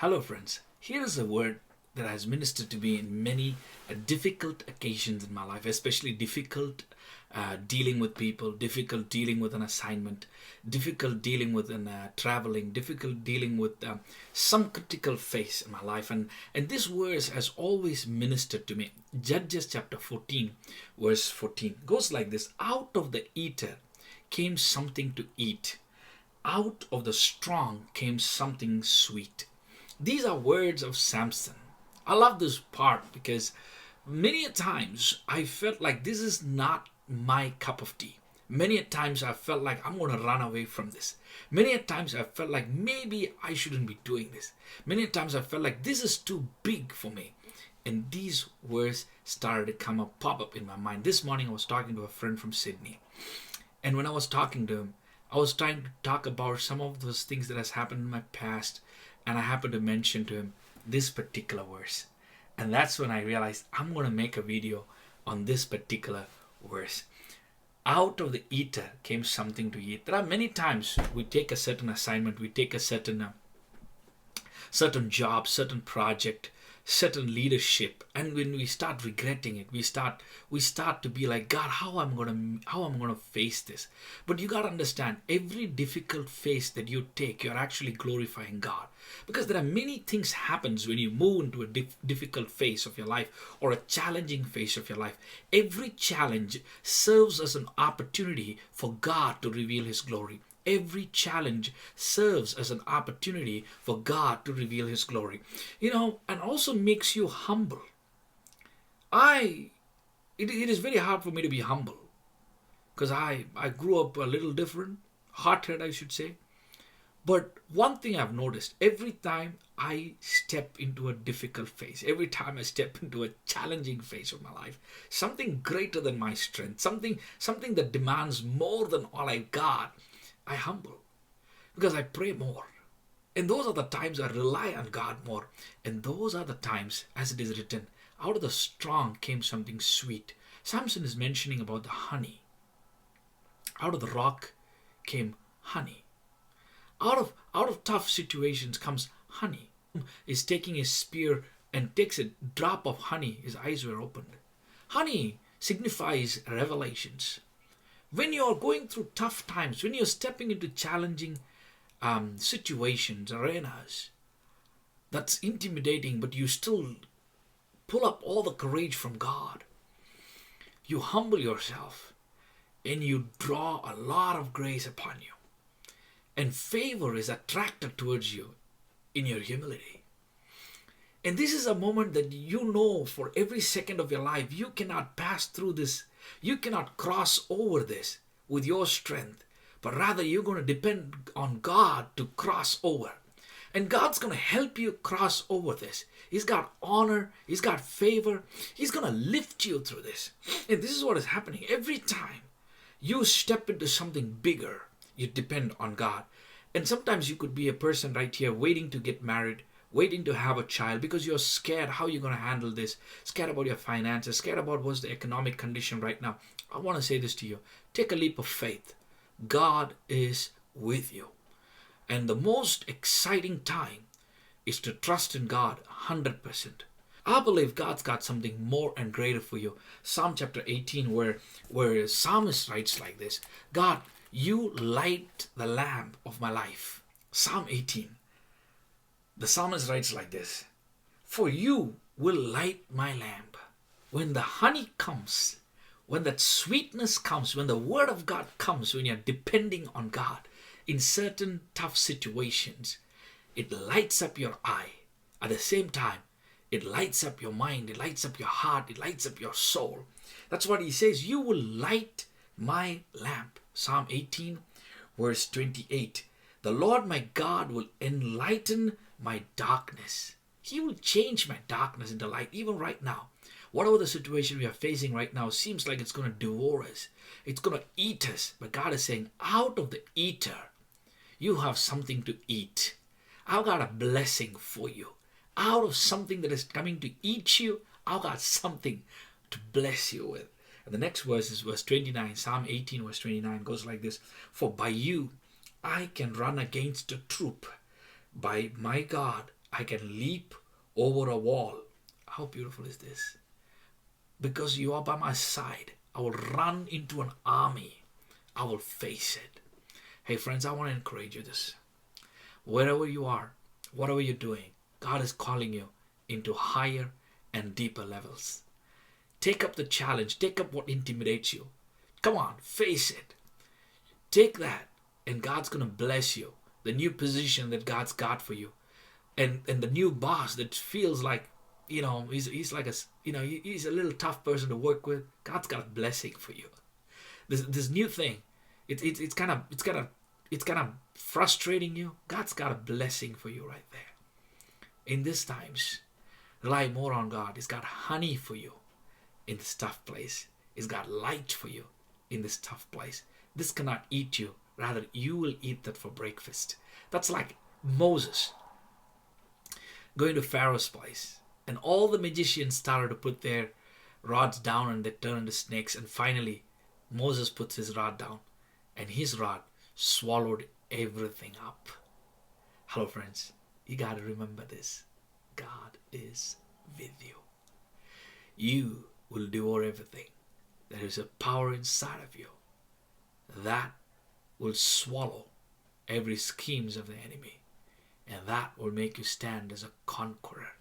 Hello, friends. Here is a word that has ministered to me in many difficult occasions in my life, especially difficult dealing with people, difficult dealing with an assignment, difficult dealing with traveling, difficult dealing with some critical phase in my life. And this verse has always ministered to me. Judges chapter 14, verse 14 goes like this: Out of the eater came something to eat, out of the strong came something sweet. These are words of Samson. I love this part because many a times I felt like this is not my cup of tea. Many a times I felt like I'm going to run away from this. Many a times I felt like maybe I shouldn't be doing this. Many a times I felt like this is too big for me. And these words started to pop up in my mind. This morning I was talking to a friend from Sydney. And when I was talking to him, I was trying to talk about some of those things that has happened in my past, and I happened to mention to him this particular verse. And that's when I realized I'm going to make a video on this particular verse. Out of the eater came something to eat. There are many times we take a certain assignment, we take a certain job, certain project, certain leadership, and when we start regretting it, we start to be like, God, how I'm gonna face this. But you gotta understand, every difficult phase that you take, you're actually glorifying God, because there are many things happens when you move into a difficult phase of your life or a challenging phase of your life. Every challenge serves as an opportunity for God to reveal His glory. Every challenge serves as an opportunity for God to reveal His glory. And also makes you humble. It is very hard for me to be humble because I grew up a little different, hard-headed, I should say. But one thing I've noticed, every time I step into a difficult phase, every time I step into a challenging phase of my life, something greater than my strength, something that demands more than all I got, I humble because I pray more. And those are the times I rely on God more. And those are the times, as it is written, out of the strong came something sweet. Samson is mentioning about the honey. Out of the rock came honey. Out of tough situations comes honey. Is taking his spear and takes a drop of honey. His eyes were opened. Honey signifies revelations. When you are going through tough times, when you're stepping into challenging situations, arenas, that's intimidating, but you still pull up all the courage from God. You humble yourself and you draw a lot of grace upon you. And favor is attracted towards you in your humility. And this is a moment that you know for every second of your life, you cannot pass through this. You cannot cross over this with your strength, but rather you're going to depend on God to cross over. And God's going to help you cross over this. He's got honor. He's got favor. He's going to lift you through this. And this is what is happening. Every time you step into something bigger, you depend on God. And sometimes you could be a person right here waiting to get married, waiting to have a child because you're scared how you're going to handle this, scared about your finances, scared about what's the economic condition right now. I want to say this to you. Take a leap of faith. God is with you. And the most exciting time is to trust in God 100%. I believe God's got something more and greater for you. Psalm chapter 18 where psalmist writes like this: God, you light the lamp of my life. Psalm 18. The psalmist writes like this: For you will light my lamp. When the honey comes, when that sweetness comes, when the word of God comes, when you're depending on God in certain tough situations, it lights up your eye. At the same time, it lights up your mind, it lights up your heart, it lights up your soul. That's what he says. You will light my lamp. Psalm 18, verse 28. The Lord my God will enlighten my darkness. He will change my darkness into light, even right now. Whatever the situation we are facing right now seems like it's going to devour us. It's going to eat us. But God is saying, out of the eater, you have something to eat. I've got a blessing for you. Out of something that is coming to eat you, I've got something to bless you with. And the next verse is verse 29. Psalm 18 verse 29 goes like this: For by you I can run against a troop. By my God, I I can leap over a wall. How beautiful is this? Because you are by my side, I will run into an army. I will face it. Hey friends, I want to encourage you this. Wherever you are, whatever you're doing, God is calling you into higher and deeper levels. Take up the challenge. Take up what intimidates you. Come on, face it. Take that, and God's going to bless you. The new position that God's got for you. And the new boss that feels like, he's like he's a little tough person to work with. God's got a blessing for you. This new thing, it's kind of frustrating you. God's got a blessing for you right there. In these times, rely more on God. He's got honey for you in this tough place. He's got light for you in this tough place. This cannot eat you. Rather, you will eat that for breakfast. That's like Moses going to Pharaoh's place. And all the magicians started to put their rods down and they turned into snakes. And finally, Moses puts his rod down. And his rod swallowed everything up. Hello, friends. You got to remember this. God is with you. You will devour everything. There is a power inside of you that will swallow every schemes of the enemy. And that will make you stand as a conqueror.